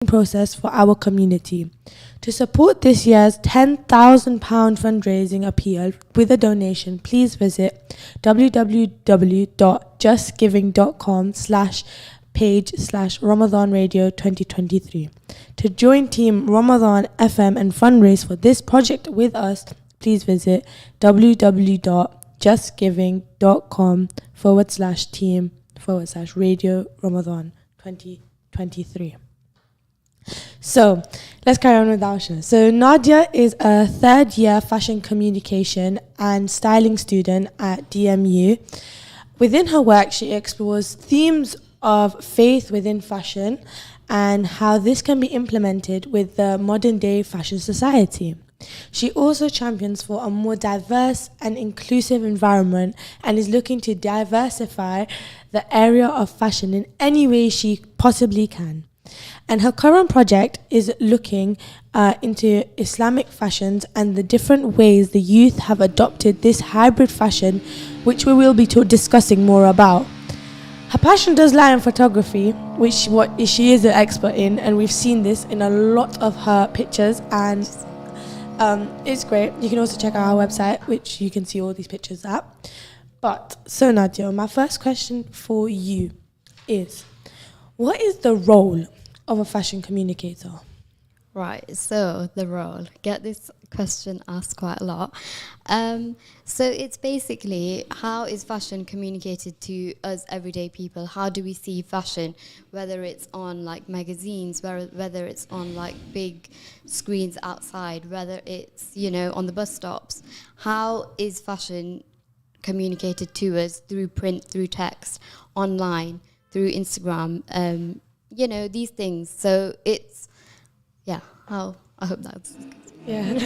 process for our community. To support this year's £10,000 fundraising appeal with a donation, please visit www.justgiving.com/page/Ramadan Radio 2023. To join Team Ramadan FM and fundraise for this project with us, please visit www.justgiving.com/team/Radio Ramadan 2023. So let's carry on with our show. So Nadia is a third-year fashion communication and styling student at DMU. Within her work, she explores themes of faith within fashion and how this can be implemented with the modern-day fashion society. She also champions for a more diverse and inclusive environment and is looking to diversify the area of fashion in any way she possibly can. And her current project is looking into Islamic fashions and the different ways the youth have adopted this hybrid fashion, which we will be discussing more about. Her passion does lie in photography, which she is an expert in, and we've seen this in a lot of her pictures, and it's great. You can also check out our website, which you can see all these pictures at. But, so Nadia, my first question for you is, what is the role of a fashion communicator? Right, so the role. Get this question asked quite a lot. So it's basically, how is fashion communicated to us everyday people? How do we see fashion, whether it's on like magazines, whether it's on like big screens outside, whether it's, on the bus stops? How is fashion communicated to us through print, through text, online, through Instagram, these things. So it's, I hope that's good. Yeah.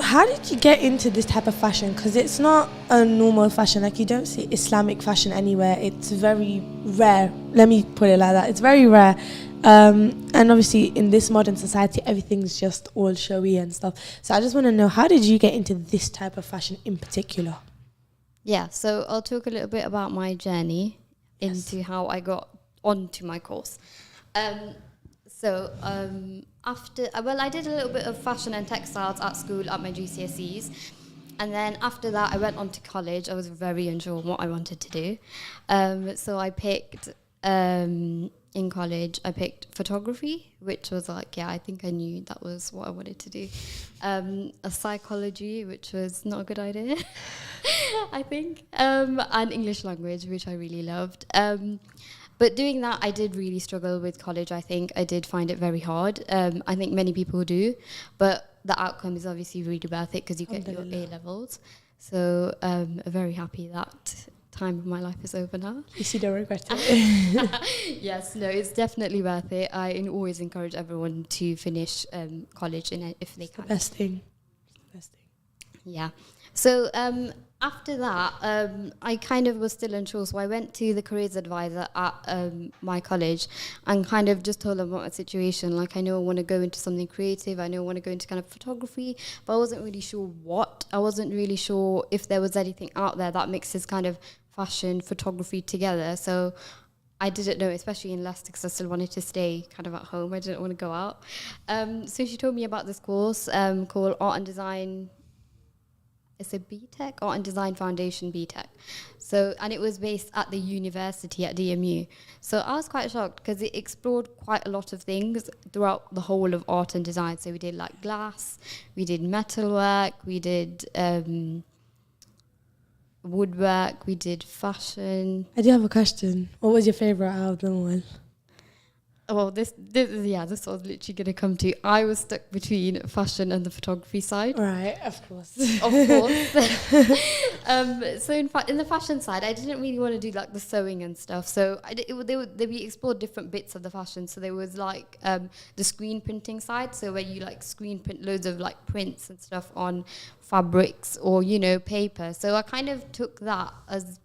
How did you get into this type of fashion? Because it's not a normal fashion. Like, you don't see Islamic fashion anywhere. It's very rare. Let me put it like that. It's very rare. And obviously in this modern society, everything's just all showy and stuff. So I just want to know, how did you get into this type of fashion in particular? Yeah, so I'll talk a little bit about my journey into how I got onto my course. I did a little bit of fashion and textiles at school at my GCSEs. And then after that, I went on to college. I was very unsure on what I wanted to do. So I picked, in college, I picked photography, which was like, I think I knew that was what I wanted to do. A psychology, which was not a good idea, I think. And English language, which I really loved. But doing that, I did really struggle with college, I think. I did find it very hard. I think many people do. But the outcome is obviously really worth it because you get your A-levels. So I'm very happy that time of my life is over now. You see, don't regret it. Yes, no, it's definitely worth it. I always encourage everyone to finish college if they can. The best thing. Yeah. So after that, I kind of was still unsure. So I went to the careers advisor at my college and kind of just told them about my situation. Like, I know I want to go into something creative. I know I want to go into kind of photography, but I wasn't really sure what. I wasn't really sure if there was anything out there that mixes kind of fashion, photography together. So I didn't know, especially in Leicester, because I still wanted to stay kind of at home. I didn't want to go out. So she told me about this course called Art and Design. It's a BTEC, Art and Design Foundation BTEC. So, and it was based at the university at DMU. So I was quite shocked because it explored quite a lot of things throughout the whole of art and design. So we did like glass, we did metalwork, we did woodwork, we did fashion. I do have a question. What was your favourite out of them all? Well, this was literally going to come to. I was stuck between fashion and the photography side. Right, of course. Of course. So in the fashion side, I didn't really want to do like the sewing and stuff. So we explored different bits of the fashion. So there was like the screen printing side. So where you like screen print loads of like prints and stuff on fabrics or, paper. So I kind of took that as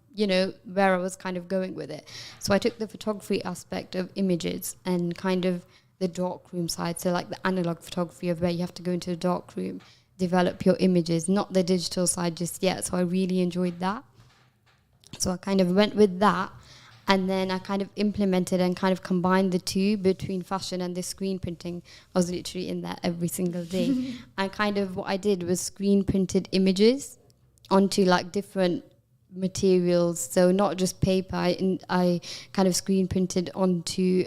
where I was kind of going with it. So I took the photography aspect of images and kind of the darkroom side. So like the analog photography of where you have to go into the darkroom, develop your images, not the digital side just yet. So I really enjoyed that. So I kind of went with that. And then I kind of implemented and kind of combined the two between fashion and the screen printing. I was literally in there every single day. And kind of what I did was screen printed images onto like different materials. So not just paper, I kind of screen printed onto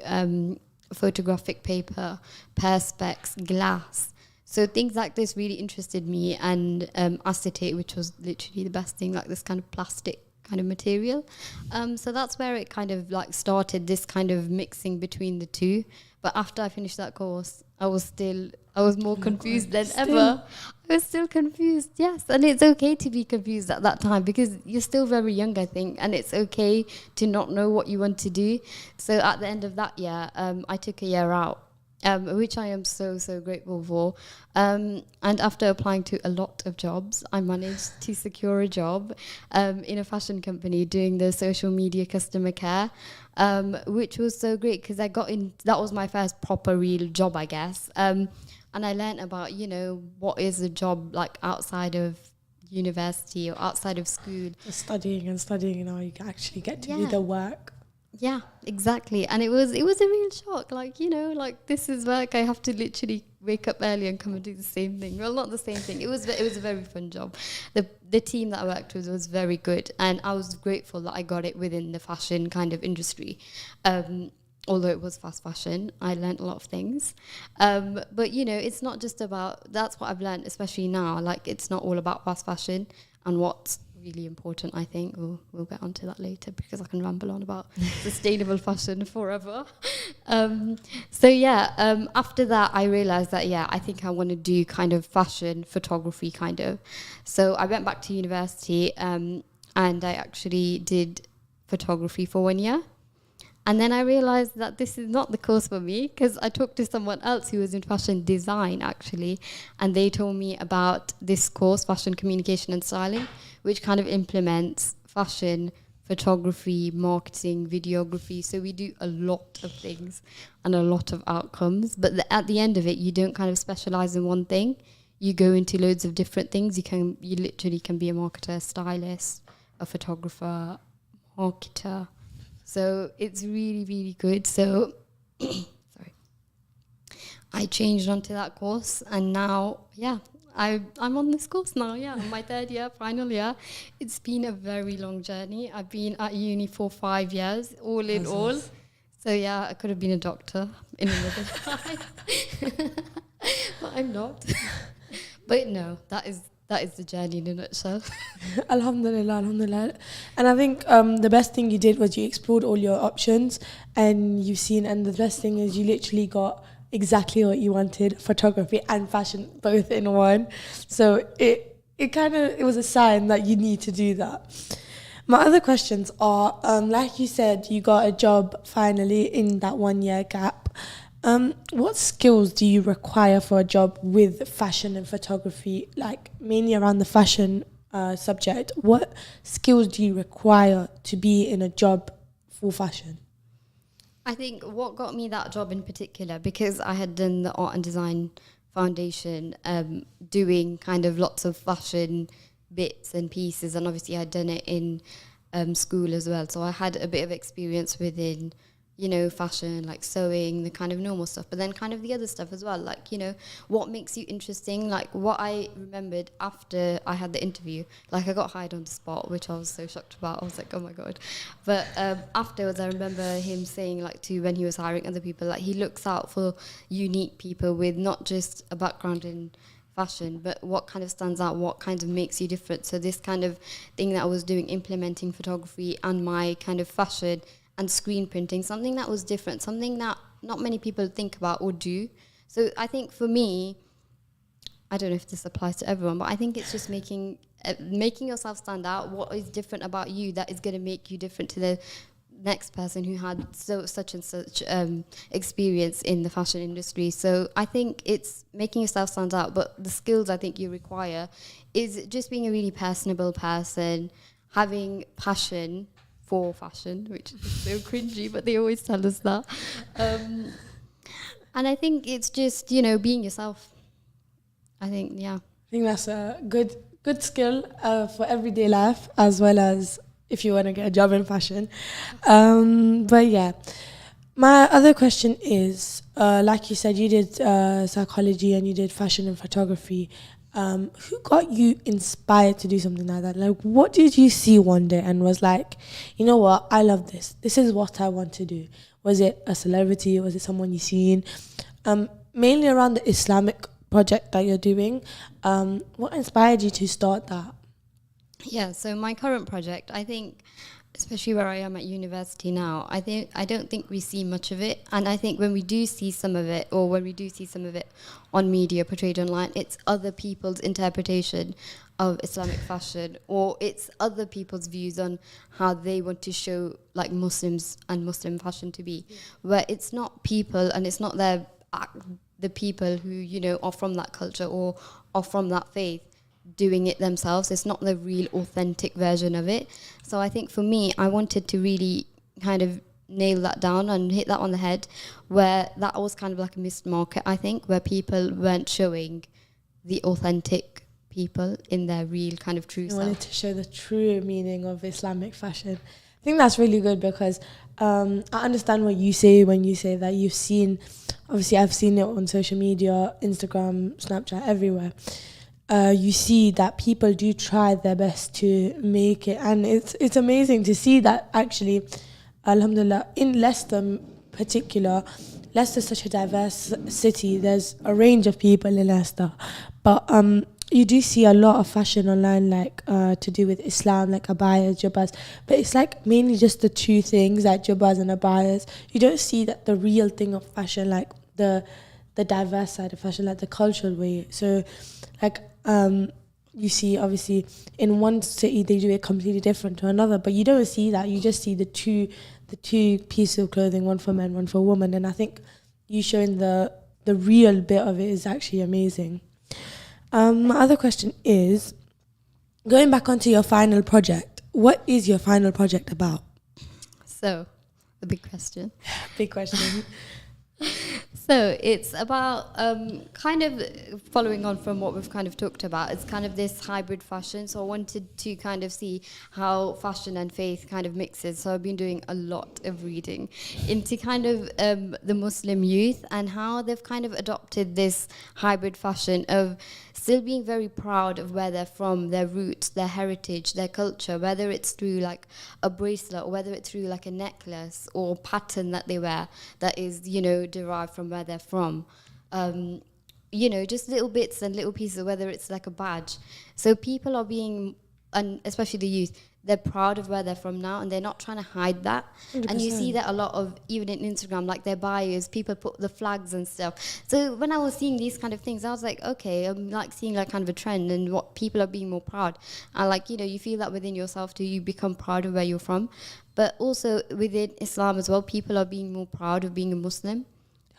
photographic paper, perspex, glass. So things like this really interested me, and acetate, which was literally the best thing, like this kind of plastic kind of material. So that's where it kind of like started, this kind of mixing between the two. But after I finished that course, I was more confused than ever. I was still confused, yes. And it's okay to be confused at that time because you're still very young, I think, and it's okay to not know what you want to do. So at the end of that year, I took a year out, which I am so grateful for. And after applying to a lot of jobs, I managed to secure a job in a fashion company doing the social media customer care, which was so great because I got in. That was my first proper real job, I guess. And I learned about, what is a job like outside of university or outside of school. Just studying, you can actually get to do the work. Yeah, exactly. And it was a real shock. Like, this is work. I have to literally wake up early and come and do the same thing. Well, not the same thing. It was a very fun job. The team that I worked with was very good, and I was grateful that I got it within the fashion kind of industry. Although it was fast fashion, I learned a lot of things. But, it's not just about, that's what I've learned, especially now. Like, it's not all about fast fashion and what's really important, I think. We'll get onto that later because I can ramble on about sustainable fashion forever. After that, I realized that, I think I want to do kind of fashion photography kind of. So I went back to university and I actually did photography for 1 year. And then I realized that this is not the course for me because I talked to someone else who was in fashion design, actually. And they told me about this course, Fashion Communication and Styling, which kind of implements fashion, photography, marketing, videography. So we do a lot of things and a lot of outcomes. But at the end of it, you don't kind of specialize in one thing. You go into loads of different things. You literally can be a marketer, a stylist, a photographer, marketer. So it's really, really good. So, sorry, I changed onto that course, and now, I'm on this course now. Yeah, my third year, final year. It's been a very long journey. I've been at uni for 5 years, all in all. So I could have been a doctor in another life, but I'm not. But no, that is the journey in a nutshell. Alhamdulillah. And I think the best thing you did was you explored all your options and you've seen, and the best thing is you literally got exactly what you wanted, photography and fashion both in one. So it was a sign that you need to do that. My other questions are, like you said, you got a job finally in that 1 year gap. What skills do you require for a job with fashion and photography, like mainly around the fashion subject? What skills do you require to be in a job for fashion? I think what got me that job in particular, because I had done the art and design foundation, doing kind of lots of fashion bits and pieces, and obviously I'd done it in school as well. So I had a bit of experience within fashion, like sewing, the kind of normal stuff, but then kind of the other stuff as well, like, what makes you interesting. Like what I remembered after I had the interview, like I got hired on the spot, which I was so shocked about. I was like, oh my God. But afterwards, I remember him saying, like, when he was hiring other people, like he looks out for unique people with not just a background in fashion, but what kind of stands out, what kind of makes you different. So this kind of thing that I was doing, implementing photography and my kind of fashion and screen printing, something that was different, something that not many people think about or do. So I think for me, I don't know if this applies to everyone, but I think it's just making yourself stand out. What is different about you that is going to make you different to the next person who had such and such experience in the fashion industry. So I think it's making yourself stand out, but the skills I think you require is just being a really personable person, having passion for fashion, which is so cringy, but they always tell us that. And I think it's just, being yourself. I think that's a good skill for everyday life, as well as if you want to get a job in fashion. But yeah, my other question is, like you said, you did psychology and you did fashion and photography. Who got you inspired to do something like that? Like, what did you see one day and was like, you know what, I love this. This is what I want to do. Was it a celebrity? Was it someone you seen? Mainly around the Islamic project that you're doing. What inspired you to start that? Yeah, so my current project, I think, especially where I am at university now, I don't think we see much of it. And I think when we do see some of it, or when we do see some of it on media portrayed online, it's other people's interpretation of Islamic fashion, or it's other people's views on how they want to show like Muslims and Muslim fashion to be. Where it's not people, and it's not the people who, you know, are from that culture or are from that faith doing it themselves. It's not the real authentic version of it. So I think for me, I wanted to really kind of nail that down and hit that on the head, where that was kind of like a missed market, I think, where people weren't showing the authentic people in their real kind of true self. You wanted to show the true meaning of Islamic fashion. I think that's really good because I understand what you say when you say that you've seen, obviously I've seen it on social media, Instagram, Snapchat, everywhere. You see that people do try their best to make it, and it's amazing to see that actually, alhamdulillah, in Leicester particular, Leicester's such a diverse city. There's a range of people in Leicester, but you do see a lot of fashion online, like to do with Islam, like abayas, jubbas, but it's like mainly just the two things, like jubbas and abayas. You don't see that the real thing of fashion, like the diverse side of fashion, like the cultural way. So, like you see, obviously, in one city they do it completely different to another, but you don't see that. You just see the two pieces of clothing, one for men, one for women. And I think you showing the real bit of it is actually amazing. My other question is, going back onto your final project, what is your final project about? So, the big question. Big question. So it's about kind of following on from what we've kind of talked about. It's kind of this hybrid fashion. So I wanted to kind of see how fashion and faith kind of mixes. So I've been doing a lot of reading into kind of the Muslim youth and how they've kind of adopted this hybrid fashion of still being very proud of where they're from, their roots, their heritage, their culture, whether it's through like a bracelet or whether it's through like a necklace or pattern that they wear that is, you know, derived from where they're from. You know, just little bits and little pieces, whether it's like a badge. So people are being, and especially the youth, they're proud of where they're from now and they're not trying to hide that. 100%. And you see that a lot of, even in Instagram, like their bios, people put the flags and stuff. So when I was seeing these kind of things, I was like, okay, I'm like seeing like kind of a trend and what people are being more proud. And like, you know, you feel that within yourself too, you become proud of where you're from. But also within Islam as well, people are being more proud of being a Muslim.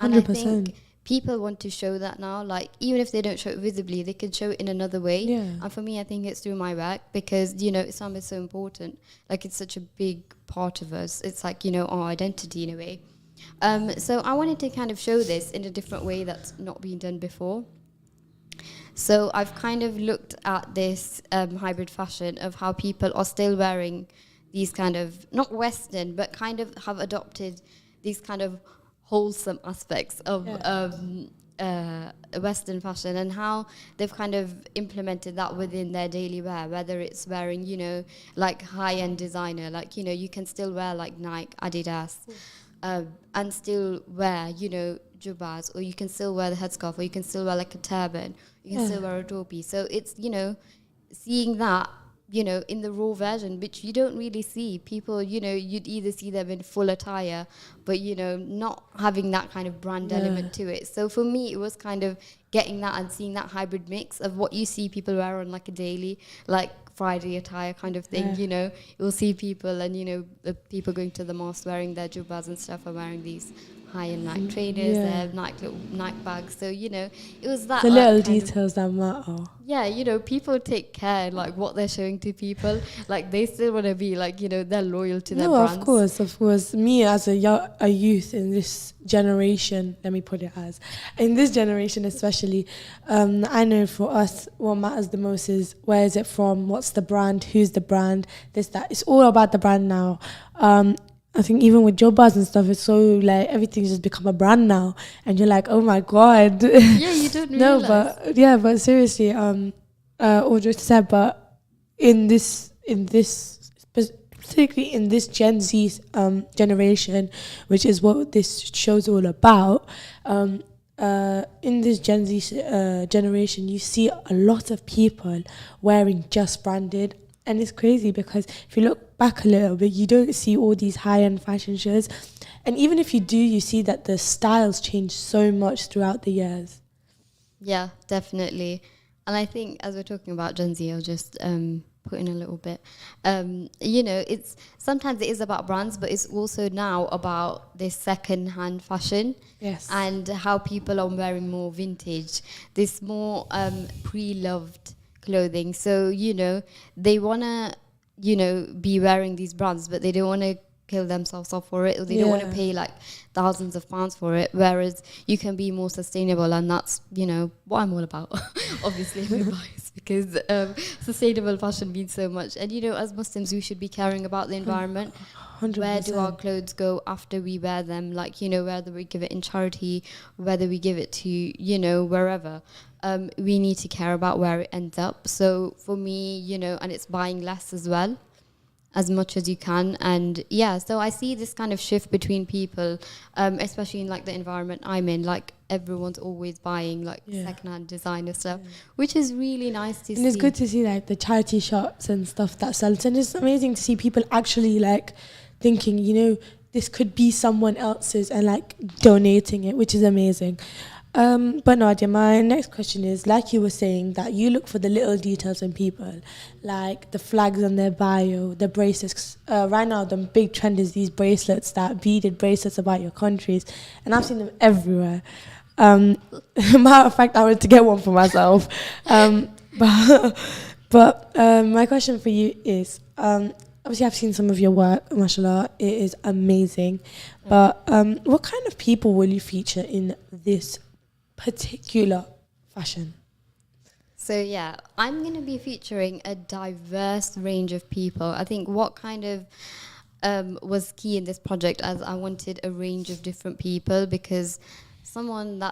100%. And I think people want to show that now. Like, even if they don't show it visibly, they can show it in another way. Yeah. And for me, I think it's through my work because, you know, Islam is so important. Like, it's such a big part of us. It's like, you know, our identity in a way. So I wanted to kind of show this in a different way that's not been done before. So I've kind of looked at this hybrid fashion of how people are still wearing these kind of, not Western, but kind of have adopted these kind of wholesome aspects of Western fashion and how they've kind of implemented that within their daily wear, whether it's wearing, you know, like high-end designer, like, you know, you can still wear like Nike, Adidas, and still wear, you know, jubbas, or you can still wear the headscarf, or you can still wear like a turban, you can still wear a topi. So it's, you know, seeing that, you know, in the raw version, which you don't really see. People, you know, you'd either see them in full attire, but, you know, not having that kind of brand element to it. So for me, it was kind of getting that and seeing that hybrid mix of what you see people wear on like a daily, like Friday attire kind of thing, you know. You'll see people and, you know, the people going to the mosque wearing their jubbas and stuff are wearing these high-end Nike trainers, they have Nike bags. So, it was that. The like, little kind of- details that matter. yeah, people take care, like, what they're showing to people. Like, they still want to be, like, they're loyal to their No, brands. of course. Me as a youth in this generation, let me put it as, in this generation especially, I know for us what matters the most is where is it from, what's the brand, who's the brand, this, that. It's all about the brand now. I think even with job bars and stuff, it's so like everything's just become a brand now, and you're like, oh my god. Yeah, you don't No, realize. but seriously, all just said, but in this particularly in this Gen Z generation, which is what this show's all about. In this Gen Z generation, you see a lot of people wearing just branded, and it's crazy because if you look back a little bit, you don't see all these high-end fashion shows, and even if you do, you see that the styles change so much throughout the years. Yeah, definitely. And I think as we're talking about Gen Z, I'll just put in a little bit. It's sometimes it is about brands, but it's also now about this second-hand fashion. Yes. And how people are wearing more vintage, this more pre-loved clothing. So, they want to, be wearing these brands, but they don't want to kill themselves off for it, or they don't want to pay like thousands of pounds for it, whereas you can be more sustainable, and that's what I'm all about. Obviously I'm biased because sustainable fashion means so much, and as Muslims we should be caring about the environment. 100%. Where do our clothes go after we wear them? Like, whether we give it in charity, whether we give it to, wherever, we need to care about where it ends up. So for me, and it's buying less as well, as much as you can. And so I see this kind of shift between people, especially in like the environment I'm in, like everyone's always buying like secondhand designer stuff, which is really nice to see. And it's good to see like the charity shops and stuff that sells, and it's amazing to see people actually like thinking, this could be someone else's, and like donating it, which is amazing. But Nadia, my next question is, like you were saying, that you look for the little details in people, like the flags on their bio, the bracelets. Right now, the big trend is these bracelets, that beaded bracelets about your countries, and I've seen them everywhere. Matter of fact, I wanted to get one for myself. But my question for you is, obviously I've seen some of your work, mashallah, it is amazing. But what kind of people will you feature in this particular fashion? So I'm going to be featuring a diverse range of people. I think what kind of was key in this project, as I wanted a range of different people, because someone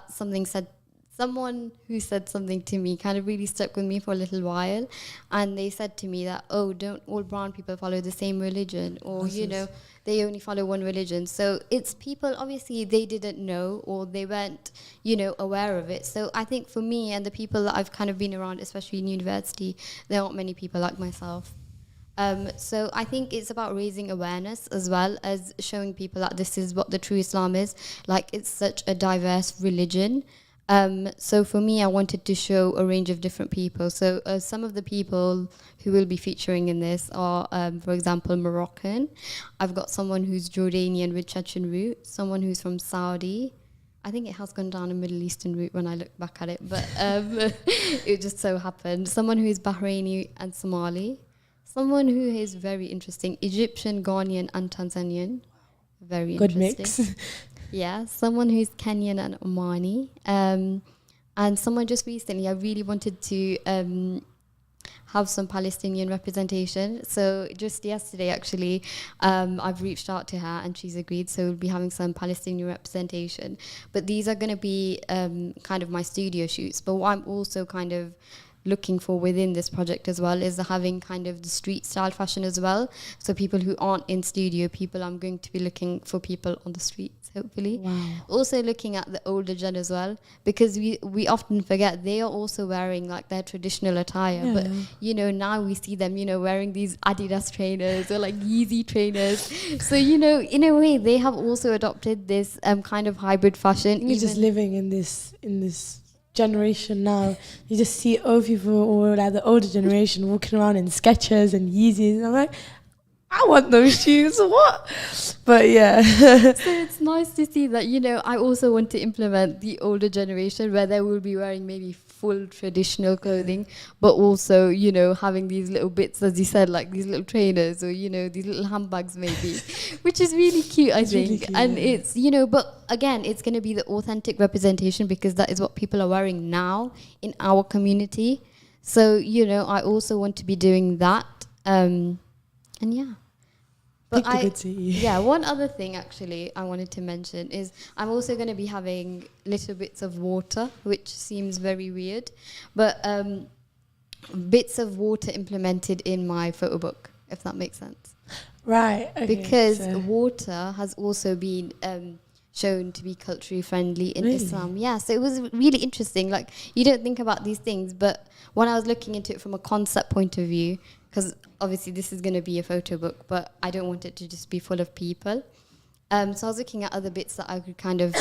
who said something to me kind of really stuck with me for a little while, and they said to me that, oh, don't all brown people follow the same religion, or they only follow one religion. So it's people, obviously they didn't know, or they weren't aware of it. So I think for me and the people that I've kind of been around, especially in university, there aren't many people like myself. So I think it's about raising awareness as well as showing people that this is what the true Islam is. Like, it's such a diverse religion. So for me, I wanted to show a range of different people. So some of the people who will be featuring in this are, for example, Moroccan. I've got someone who's Jordanian with Chechen root, someone who's from Saudi. I think it has gone down a Middle Eastern route when I look back at it, but it just so happened. Someone who is Bahraini and Somali. Someone who is very interesting, Egyptian, Ghanaian and Tanzanian. Very Good interesting. mix. Yeah, someone who's Kenyan and Omani. And someone just recently, I really wanted to have some Palestinian representation. So just yesterday, actually, I've reached out to her and she's agreed. So we'll be having some Palestinian representation. But these are going to be kind of my studio shoots. But what I'm also kind of looking for within this project as well is having kind of the street style fashion as well. So people who aren't in studio, I'm going to be looking for people on the streets, hopefully. Wow. Also looking at the older gen as well, because we often forget they are also wearing like their traditional attire. Yeah. But now we see them wearing these Adidas trainers or like Yeezy trainers. So in a way they have also adopted this kind of hybrid fashion. You're just living in this generation now. You just see old people, or like the older generation, walking around in Skechers and Yeezys, and I'm like, I want those shoes. What? But yeah. So it's nice to see that, I also want to implement the older generation where they will be wearing maybe full traditional clothing, but also, having these little bits, as you said, like these little trainers or, these little handbags maybe, which is really cute, I think. Really cute, and yeah. it's, but again, it's going to be the authentic representation because that is what people are wearing now in our community. So, I also want to be doing that. And yeah. But Good to see you. yeah, one other thing actually I wanted to mention is I'm also going to be having little bits of water, which seems very weird, but bits of water implemented in my photo book, if that makes sense. Right. Okay, Because water has also been shown to be culturally friendly in Really? Islam. Yeah, so it was really interesting. Like, you don't think about these things, but when I was looking into it from a concept point of view, because obviously this is going to be a photo book, but I don't want it to just be full of people. So I was looking at other bits that I could kind of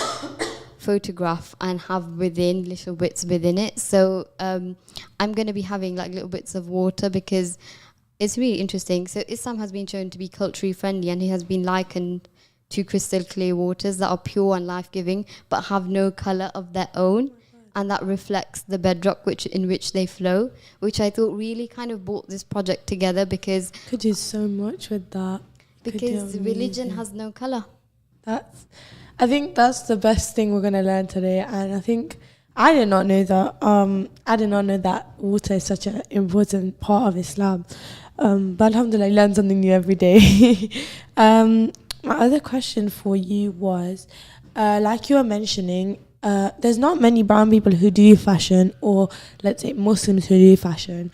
photograph and have little bits within it. So I'm going to be having like little bits of water because it's really interesting. So Islam has been shown to be culturally friendly, and it has been likened to crystal clear waters that are pure and life-giving but have no color of their own. And that reflects the bedrock in which they flow, which I thought really kind of brought this project together because could do so much with that. Because religion has no color. I think that's the best thing we're gonna learn today, and I think I did not know that. I did not know that water is such an important part of Islam. But alhamdulillah, I learn something new every day. My other question for you was, like you were mentioning. There's not many brown people who do fashion, or let's say Muslims who do fashion.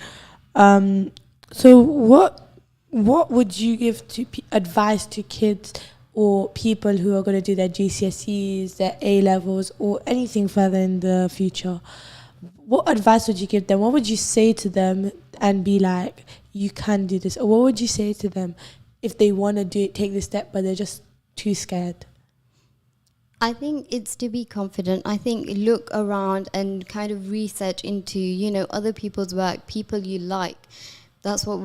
So what would you give to advice to kids or people who are going to do their GCSEs, their A levels, or anything further in the future? What advice would you give them? What would you say to them and be like, you can do this? Or what would you say to them if they want to take this step but they're just too scared? I think it's to be confident. I think look around and kind of research into, other people's work, people you like. That's what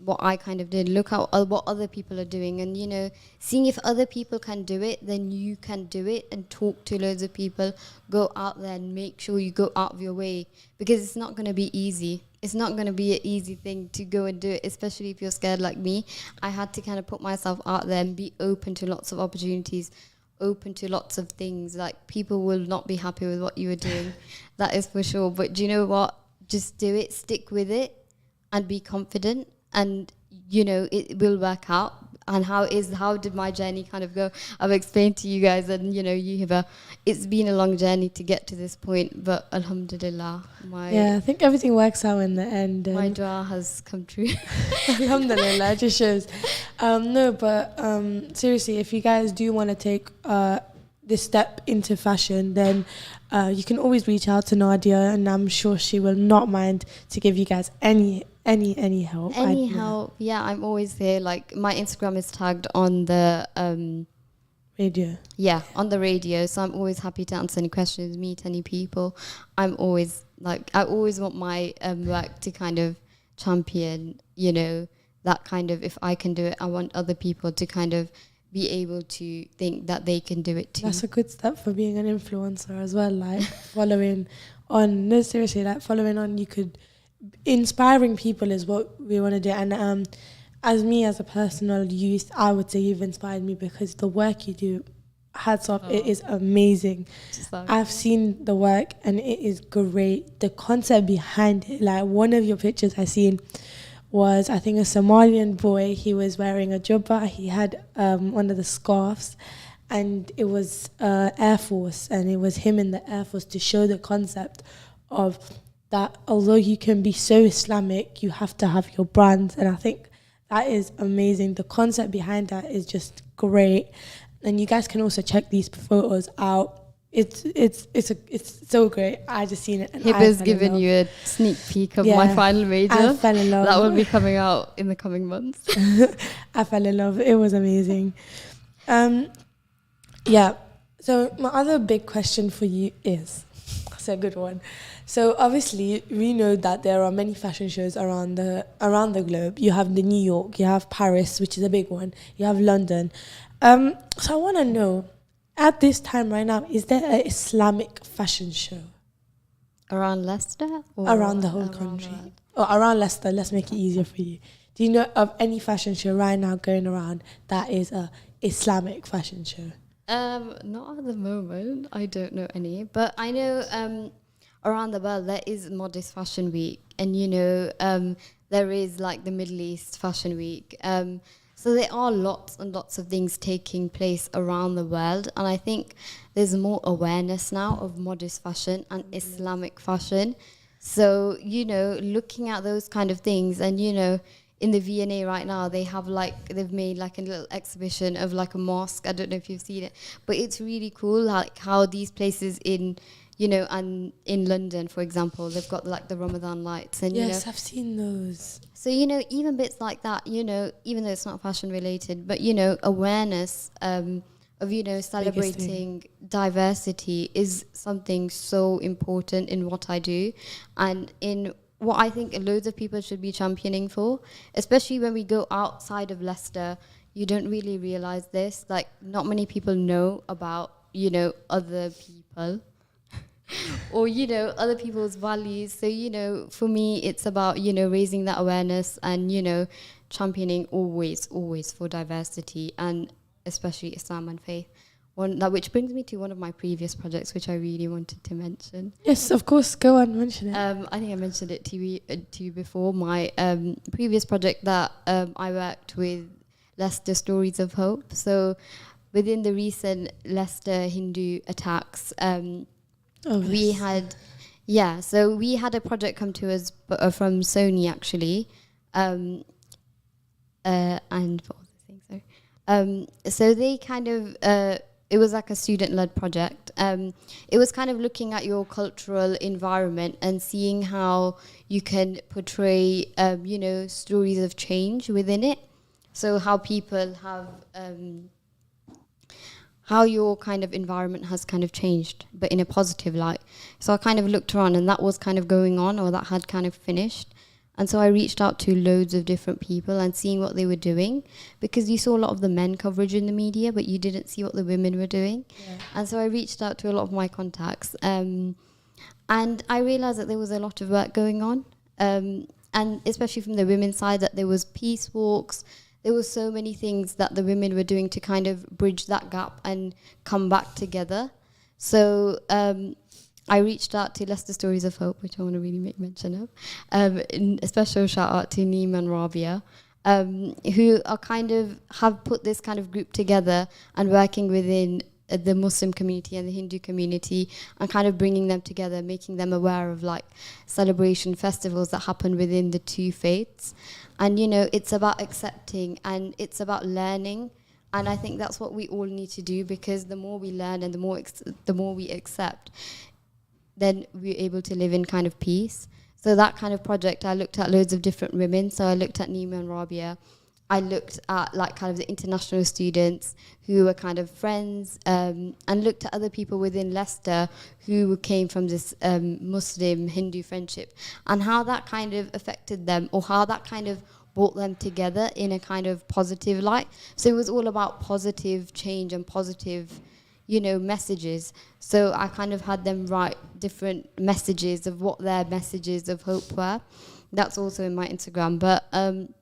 what I kind of did. Look at what other people are doing and, seeing if other people can do it, then you can do it, and talk to loads of people. Go out there and make sure you go out of your way, because it's not going to be easy. It's not going to be an easy thing to go and do it, especially if you're scared like me. I had to kind of put myself out there and be open to lots of opportunities, open to lots of things. Like, people will not be happy with what you are doing. That is for sure. But do you know what? Just do it, stick with it, and be confident, and it will work out. And how did my journey kind of go? I've explained to you guys, and you Hibah, it's been a long journey to get to this point, but alhamdulillah, I think everything works out in the end. My dua has come true. Alhamdulillah, it just shows. No, but seriously, if you guys do want to take this step into fashion, then you can always reach out to Nadia, and I'm sure she will not mind to give you guys any help. Any help, yeah, I'm always here. Like, my Instagram is tagged on the radio. Yeah, on the radio. So I'm always happy to answer any questions, meet any people. I always want my work to kind of champion, that kind of, if I can do it, I want other people to kind of be able to think that they can do it too. That's a good step for being an influencer as well, like following on. No, seriously, like following on, you could. Inspiring people is what we want to do, and as a personal youth, I would say you've inspired me, because the work you do, hats off, it is amazing. I've seen the work and it is great. The concept behind it, like one of your pictures I seen was, I think, a Somalian boy. He was wearing a jubba, he had one of the scarves, and it was Air Force, and it was him in the Air Force, to show the concept of that although you can be so Islamic, you have to have your brand. And I think that is amazing. The concept behind that is just great. And you guys can also check these photos out. It's so great. I just seen it. Hibah's given you a sneak peek of my final major. I fell in love. That will be coming out in the coming months. I fell in love. It was amazing. So my other big question for you is, It's a good one. So obviously, we know that there are many fashion shows around the globe. You have the New York, you have Paris, which is a big one. You have London. So I want to know, at this time right now, is there an Islamic fashion show Around Leicester? Or around the whole around the country? world? Or around Leicester? Let's make it easier for you. Do you know of any fashion show right now going around that is a Islamic fashion show? Not at the moment. I don't know any, but I know around the world there is Modest Fashion Week, and there is like the Middle East Fashion Week. So there are lots and lots of things taking place around the world, and I think there's more awareness now of modest fashion and Islamic fashion. So looking at those kind of things, and in the V&A right now, they've made like a little exhibition of like a mosque. I don't know if you've seen it, but it's really cool, like how these places and in London, for example, they've got like the Ramadan lights, and Yes, I've seen those. so even bits like that, even though it's not fashion related, but awareness of celebrating diversity is something so important in what I do, and in what I think loads of people should be championing for, especially when we go outside of Leicester. You don't really realize this. Like, not many people know about, other people or, other people's values. So, for me, it's about, raising that awareness and, championing always for diversity, and especially Islam and faith. Which brings me to one of my previous projects, which I really wanted to mention. Yes, of course. Go on, mention it. I think I mentioned it to you before. My previous project that I worked with Leicester Stories of Hope. So within the recent Leicester Hindu attacks, we had a project come to us from Sony, actually, and for other things. So they kind of it was like a student-led project. It was kind of looking at your cultural environment and seeing how you can portray, stories of change within it. So how people have, how your kind of environment has kind of changed, but in a positive light. So I kind of looked around, and that was kind of going on, or that had kind of finished. And so I reached out to loads of different people and seeing what they were doing, because you saw a lot of the men coverage in the media, but you didn't see what the women were doing. Yeah. And so I reached out to a lot of my contacts, and I realized that there was a lot of work going on, and especially from the women's side, that there was peace walks. There were so many things that the women were doing to kind of bridge that gap and come back together. So I reached out to Leicester Stories of Hope, which I want to really make mention of. A special shout out to Neem and Rabia, who are have put this kind of group together and working within the Muslim community and the Hindu community, and kind of bringing them together, making them aware of like celebration festivals that happen within the two faiths. And it's about accepting, and it's about learning. And I think that's what we all need to do, because the more we learn and the more we accept, then we're able to live in kind of peace. So that kind of project, I looked at loads of different women. So I looked at Nima and Rabia. I looked at like kind of the international students who were kind of friends, and looked at other people within Leicester who came from this Muslim Hindu friendship, and how that kind of affected them, or how that kind of brought them together in a kind of positive light. So it was all about positive change and positive messages. So I kind of had them write different messages of what their messages of hope were. That's also in my Instagram. But and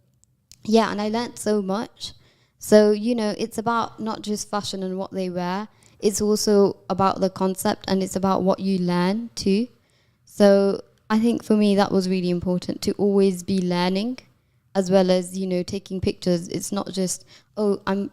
I learnt so much. So, it's about not just fashion and what they wear. It's also about the concept, and it's about what you learn too. So I think for me that was really important, to always be learning, as well as, taking pictures. It's not just, I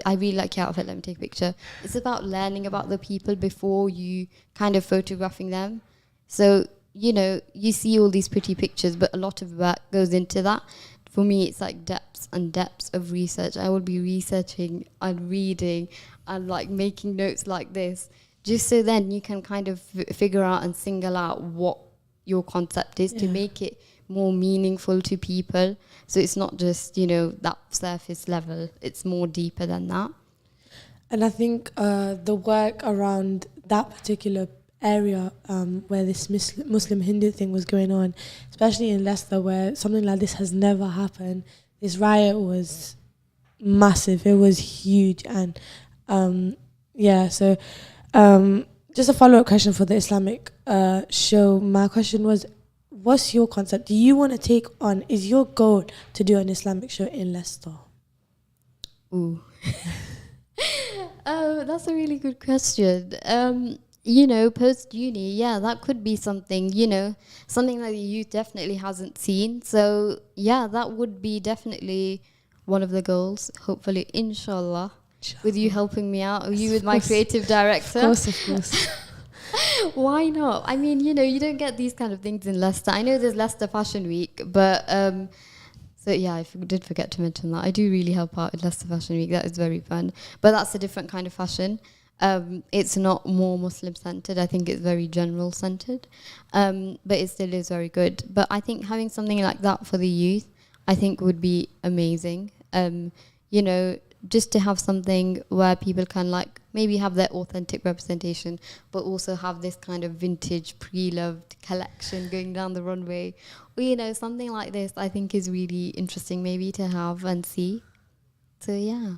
really like your outfit, let me take a picture. It's about learning about the people before you kind of photographing them. So, you see all these pretty pictures, but a lot of work goes into that. For me, it's like depths and depths of research. I will be researching and reading and like making notes like this, just so then you can kind of figure out and single out what your concept is, to make it more meaningful to people. So it's not just, that surface level. It's more deeper than that. And I think the work around that particular area where this Muslim Hindu thing was going on, especially in Leicester, where something like this has never happened. This riot was massive. It was huge, and so just a follow-up question for the Islamic show. My question was, what's your concept? Do you want to take on, is your goal to do an Islamic show in Leicester? Ooh. That's a really good question. You know, post-uni, yeah, that could be something, you know, something that the youth definitely hasn't seen. So, yeah, that would be definitely one of the goals, hopefully, inshallah, with you helping me out, or you with my creative director. Of course. Why not? I mean, you know, you don't get these kind of things in Leicester. I know there's Leicester Fashion Week, but so yeah, I did forget to mention that. I do really help out in Leicester Fashion Week. That is very fun. But that's a different kind of fashion. It's not more Muslim centered. I think it's very general centered. But it still is very good. But I think having something like that for the youth, I think would be amazing. You know, just to have something where people can like maybe have their authentic representation, but also have this kind of vintage pre-loved collection going down the runway. Or, you know, something like this I think is really interesting maybe to have and see. So yeah.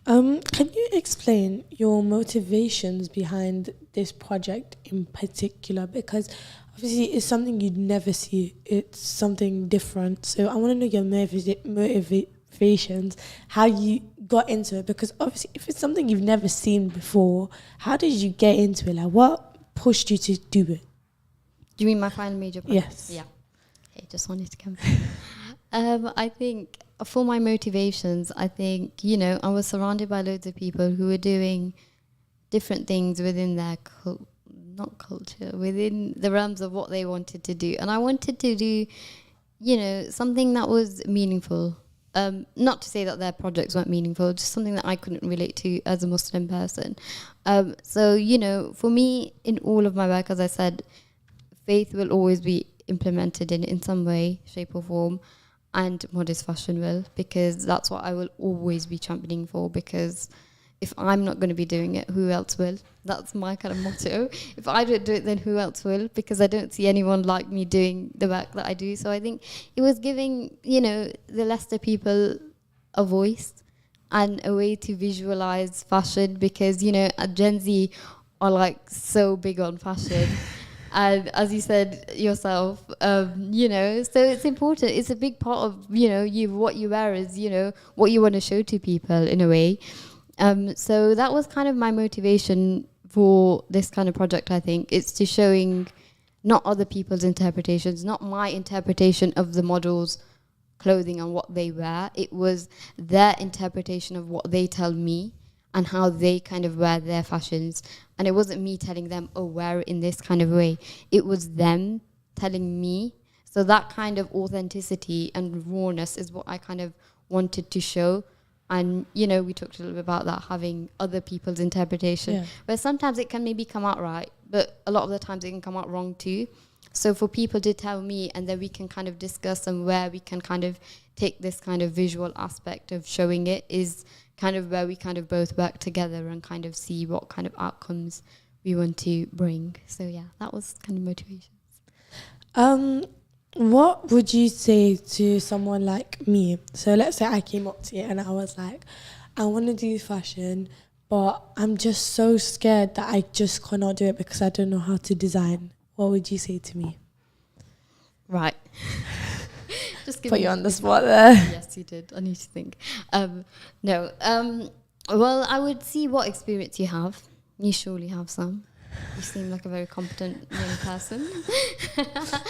Can you explain your motivations behind this project in particular? Because obviously it's something you'd never see. It's something different. So I want to know your motivations, how you got into it. Because obviously if it's something you've never seen before, how did you get into it? Like, what pushed you to do it? Do you mean my final major project? Yes. Yeah. Okay, just wanted to come. I think for my motivations, I think, you know, I was surrounded by loads of people who were doing different things within their within the realms of what they wanted to do. And I wanted to do, you know, something that was meaningful. Not to say that their projects weren't meaningful, just something that I couldn't relate to as a Muslim person. So, you know, for me, in all of my work, as I said, faith will always be implemented in some way, shape or form, and modest fashion will, because that's what I will always be championing for, because if I'm not going to be doing it, who else will? That's my kind of motto. If I don't do it, then who else will? Because I don't see anyone like me doing the work that I do. So I think it was giving, you know, the Leicester people a voice and a way to visualize fashion, because, you know, Gen Z are like so big on fashion. And as you said yourself, you know, so it's important. It's a big part of, you know, what you wear is, you know, what you want to show to people in a way. So that was kind of my motivation for this kind of project, I think. It's to showing not other people's interpretations, not my interpretation of the models' clothing and what they wear. It was their interpretation of what they tell me and how they kind of wear their fashions. And it wasn't me telling them, oh, wear it in this kind of way. It was them telling me. So that kind of authenticity and rawness is what I kind of wanted to show. And, you know, we talked a little bit about that, having other people's interpretation. Yeah. Where sometimes it can maybe come out right, but a lot of the times it can come out wrong too. So for people to tell me, and then we can kind of discuss and where we can kind of take this kind of visual aspect of showing it is kind of where we kind of both work together and kind of see what kind of outcomes we want to bring. So yeah, that was kind of motivation. What would you say to someone like me? So let's say I came up to you and I was like, I want to do fashion, but I'm just so scared that I just cannot do it because I don't know how to design. What would you say to me? Right. Just put you on the spot there. Yes, you did. I need to think. No. Well, I would see what experience you have. You surely have some. You seem like a very competent young person.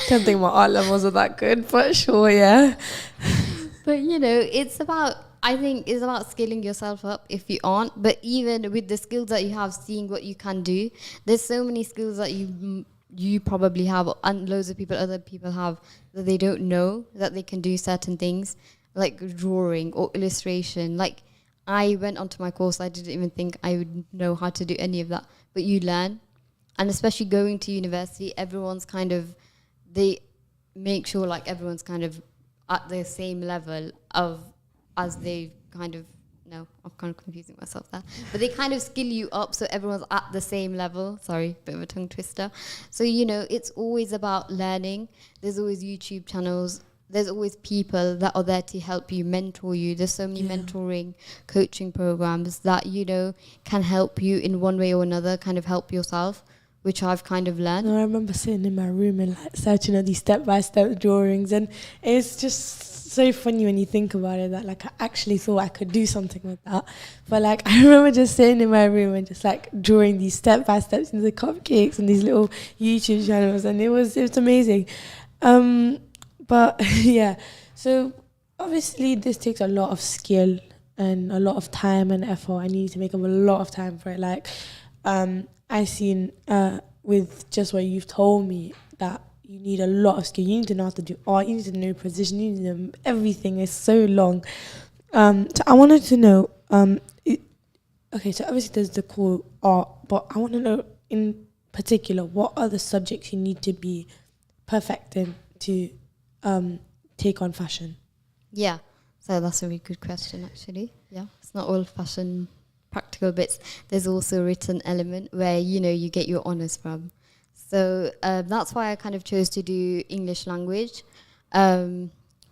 Don't think my art levels are that good, but sure, yeah. But, you know, I think it's about scaling yourself up if you aren't. But even with the skills that you have, seeing what you can do, there's so many skills that you probably have, and loads of other people have, that they don't know that they can do certain things, like drawing or illustration. Like, I went onto my course, I didn't even think I would know how to do any of that. But you learn. And especially going to university, everyone's kind of, they make sure like everyone's kind of at the same level as they kind of No, I'm kind of confusing myself there. But they kind of skill you up so everyone's at the same level. Sorry, bit of a tongue twister. So, you know, it's always about learning. There's always YouTube channels. There's always people that are there to help you, mentor you. There's so many mentoring, coaching programs that, you know, can help you in one way or another, kind of help yourself, which I've kind of learned. No, I remember sitting in my room and like searching at these step-by-step drawings, and it's just so funny when you think about it that like I actually thought I could do something with that. But like I remember just sitting in my room and just like drawing these step-by-steps into the cupcakes and these little YouTube channels, and it was amazing. But yeah, so obviously this takes a lot of skill and a lot of time and effort. I need to make up a lot of time for it. Like I seen with just what you've told me that you need a lot of skill. You need to know how to do art. You need to know precision. You need to know everything. It's so long. So I wanted to know. Okay, so obviously there's the core art, but I want to know in particular what are the subjects you need to be perfect in to take on fashion. Yeah, so that's a really good question, actually. Yeah, it's not all fashion practical bits. There's also a written element where, you know, you get your honours from. So that's why I kind of chose to do English language,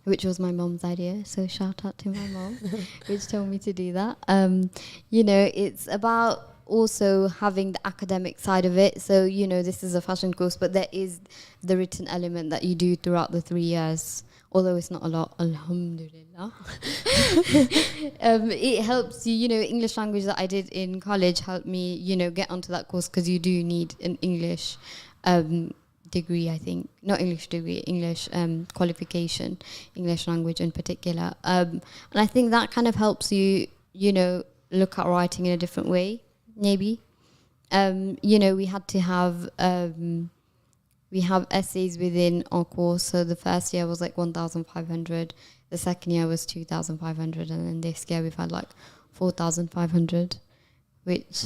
which was my mom's idea. So shout out to my mom, which told me to do that. You know, it's about also having the academic side of it. So, you know, this is a fashion course, but there is the written element that you do throughout the 3 years. Although it's not a lot, alhamdulillah. It helps you, you know, English language that I did in college helped me, you know, get onto that course because you do need an English degree, I think. Not English degree, English qualification, English language in particular. And I think that kind of helps you, you know, look at writing in a different way, maybe. You know, we had to have... we have essays within our course. So the first year was like 1,500. The second year was 2,500. And then this year we've had like 4,500, which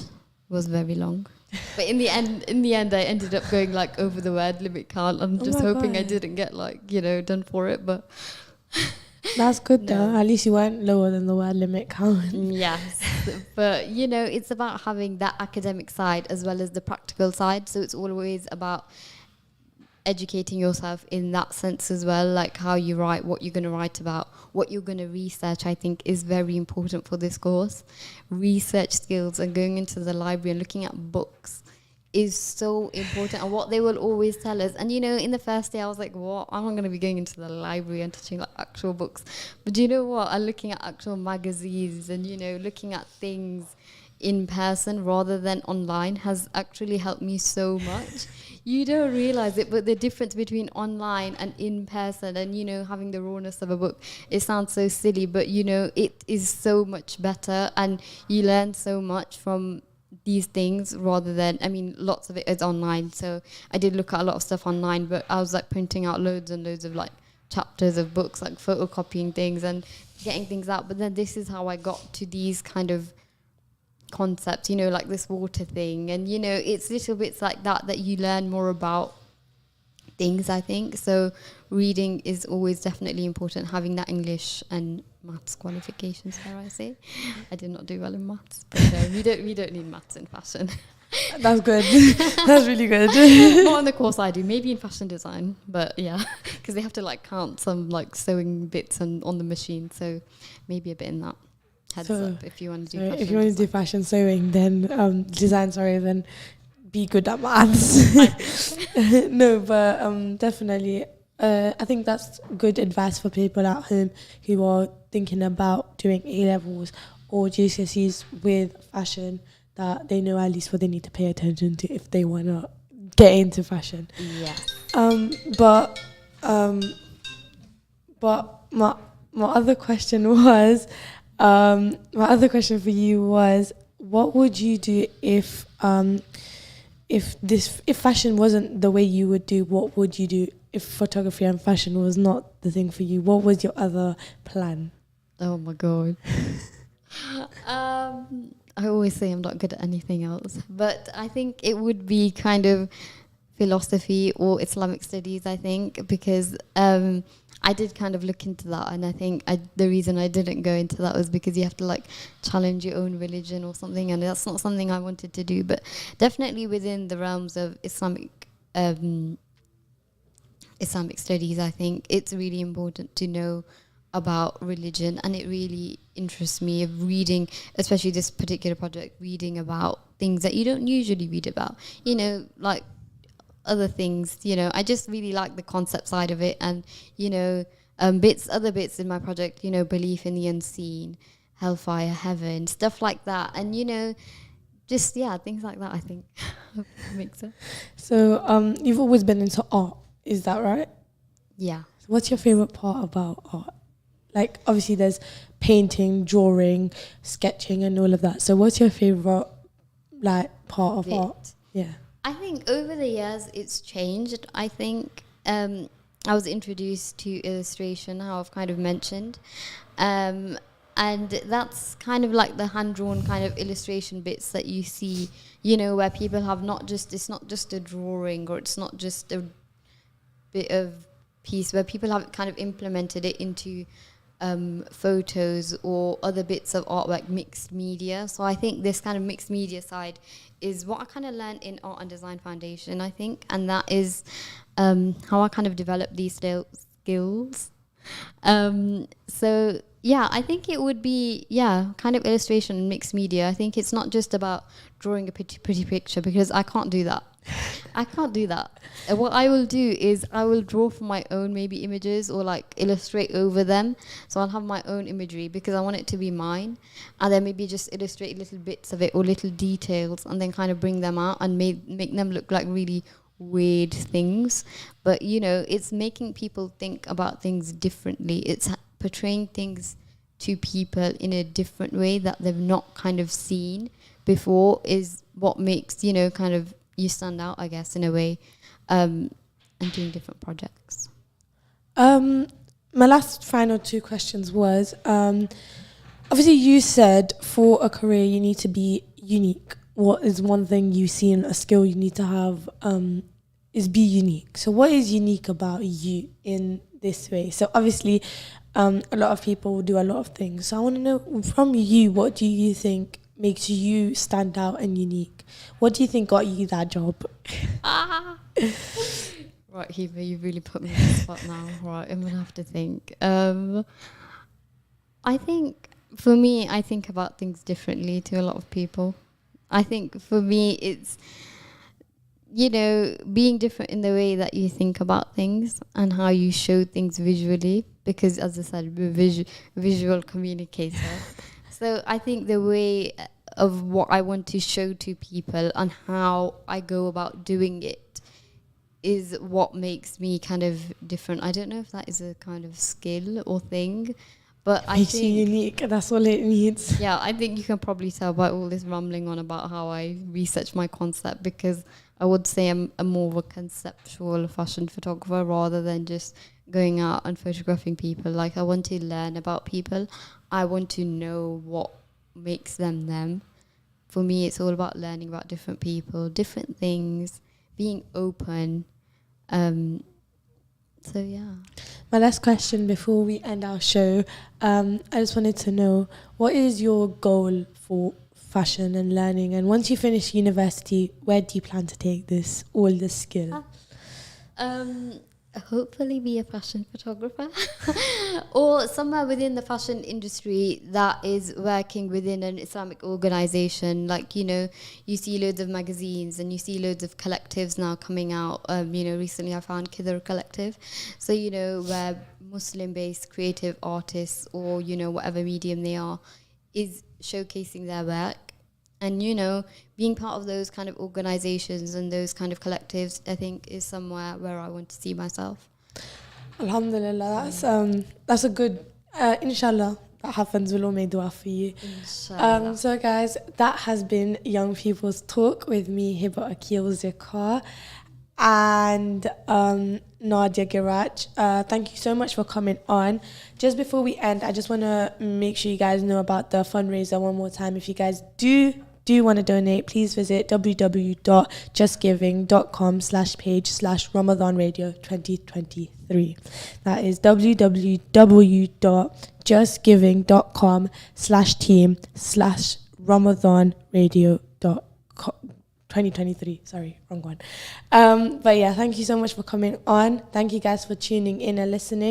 was very long. But in the end, I ended up going like over the word limit count. I'm just hoping I didn't get like, you know, done for it. But that's good though. At least you weren't lower than the word limit count. Yes. But, you know, it's about having that academic side as well as the practical side. So it's always about educating yourself in that sense as well, like how you write, what you're going to write about, what you're going to research. I think is very important for this course. Research skills and going into the library and looking at books is so important, and what they will always tell us. And, you know, in the first day I was like, what? I'm not going to be going into the library and touching like actual books. But do you know what? I'm looking at actual magazines and, you know, looking at things in person rather than online has actually helped me so much. You don't realize it, but the difference between online and in person and, you know, having the rawness of a book, it sounds so silly, but, you know, it is so much better and you learn so much from these things rather than, I mean, lots of it is online. So I did look at a lot of stuff online, but I was like printing out loads and loads of like chapters of books, like photocopying things and getting things out. But then this is how I got to these kind of concepts, you know, like this water thing, and, you know, it's little bits like that you learn more about things, I think. So reading is always definitely important, having that English and maths qualifications, dare I say. I did not do well in maths, but we don't need maths in fashion. That's good. That's really good. Not on the course I do, maybe in fashion design, but yeah, because they have to like count some like sewing bits on the machine, so maybe a bit in that. Heads up if you want to do fashion. If you want to do fashion sewing, then design, then be good at maths. No, but definitely, I think that's good advice for people at home who are thinking about doing A-levels or GCSEs with fashion, that they know at least what they need to pay attention to if they want to get into fashion. Yeah. But my other question was, my other question for you was, what would you do if fashion wasn't the way you would do? What would you do if photography and fashion was not the thing for you? What was your other plan? Oh my god. I always say I'm not good at anything else, but I think it would be kind of philosophy or Islamic studies, I think, because I did kind of look into that, and I think the reason I didn't go into that was because you have to like challenge your own religion or something, and that's not something I wanted to do. But definitely within the realms of Islamic studies, I think it's really important to know about religion, and it really interests me of reading, especially this particular project, reading about things that you don't usually read about, you know, like other things, you know. I just really like the concept side of it, and, you know, other bits in my project, you know, belief in the unseen, hellfire, heaven, stuff like that, and, you know, just, yeah, things like that, I think. Makes sense. So you've always been into art, is that right? Yeah. What's your favorite part about art? Like, obviously there's painting, drawing, sketching and all of that. So what's your favorite, like, part of art? Yeah. I think over the years it's changed. I think I was introduced to illustration, how I've kind of mentioned. And that's kind of like the hand-drawn kind of illustration bits that you see, you know, where people have it's not just a drawing, or it's not just a bit of piece, where people have kind of implemented it into photos or other bits of artwork, mixed media. So I think this kind of mixed media side is what I kind of learned in Art and Design Foundation, I think, and that is how I kind of developed these skills. So yeah, I think it would be, yeah, kind of illustration and mixed media. I think it's not just about drawing a pretty picture, because I can't do that. I can't do that. What I will do is I will draw for my own maybe images, or like illustrate over them. So I'll have my own imagery because I want it to be mine, and then maybe just illustrate little bits of it or little details, and then kind of bring them out and make them look like really weird things. But, you know, it's making people think about things differently. It's portraying things to people in a different way that they've not kind of seen before, is what makes, you know, kind of you stand out, I guess, in a way, and doing different projects. My last final two questions was, obviously you said for a career you need to be unique. What is one thing you see in a skill you need to have is be unique. So what is unique about you in this way? So obviously a lot of people do a lot of things. So I want to know from you, what do you think makes you stand out and unique? What do you think got you that job? Right, Hibah, you really put me on the spot now. Right, I'm going to have to think. I think, for me, I think about things differently to a lot of people. I think for me, it's, you know, being different in the way that you think about things and how you show things visually. Because, as I said, we're visual communicator. So I think the way of what I want to show to people and how I go about doing it is what makes me kind of different. I don't know if that is a kind of skill or thing, but I think you unique. That's all it needs. Yeah, I think you can probably tell by all this rambling on about how I research my concept, because I would say I'm more of a conceptual fashion photographer rather than just going out and photographing people. Like, I want to learn about people. I want to know what makes them them. For me, it's all about learning about different people, different things, being open. So yeah. My last question before we end our show, I just wanted to know, what is your goal for fashion and learning? And once you finish university, where do you plan to take all this skill? Hopefully be a fashion photographer or somewhere within the fashion industry that is working within an Islamic organization. Like, you know, you see loads of magazines and you see loads of collectives now coming out. You know, recently I found Kidr Collective. So, you know, where Muslim-based creative artists, or, you know, whatever medium they are, is showcasing their work. And, you know, being part of those kind of organizations and those kind of collectives, I think, is somewhere where I want to see myself. Alhamdulillah, that's a good, inshallah, that happens. We'll all make dua for you. Inshallah. So guys, that has been Young People's Talk with me, Hibah Akeel Zicar, and Nadia Girach. Thank you so much for coming on. Just before we end, I just want to make sure you guys know about the fundraiser one more time. If you guys do want to donate, please visit www.justgiving.com/page/Ramadan Radio 2023. 2023. That is www.justgiving.com/team/RamadanRadio.com. 2023, sorry, wrong one. But yeah, thank you so much for coming on. Thank you guys for tuning in and listening.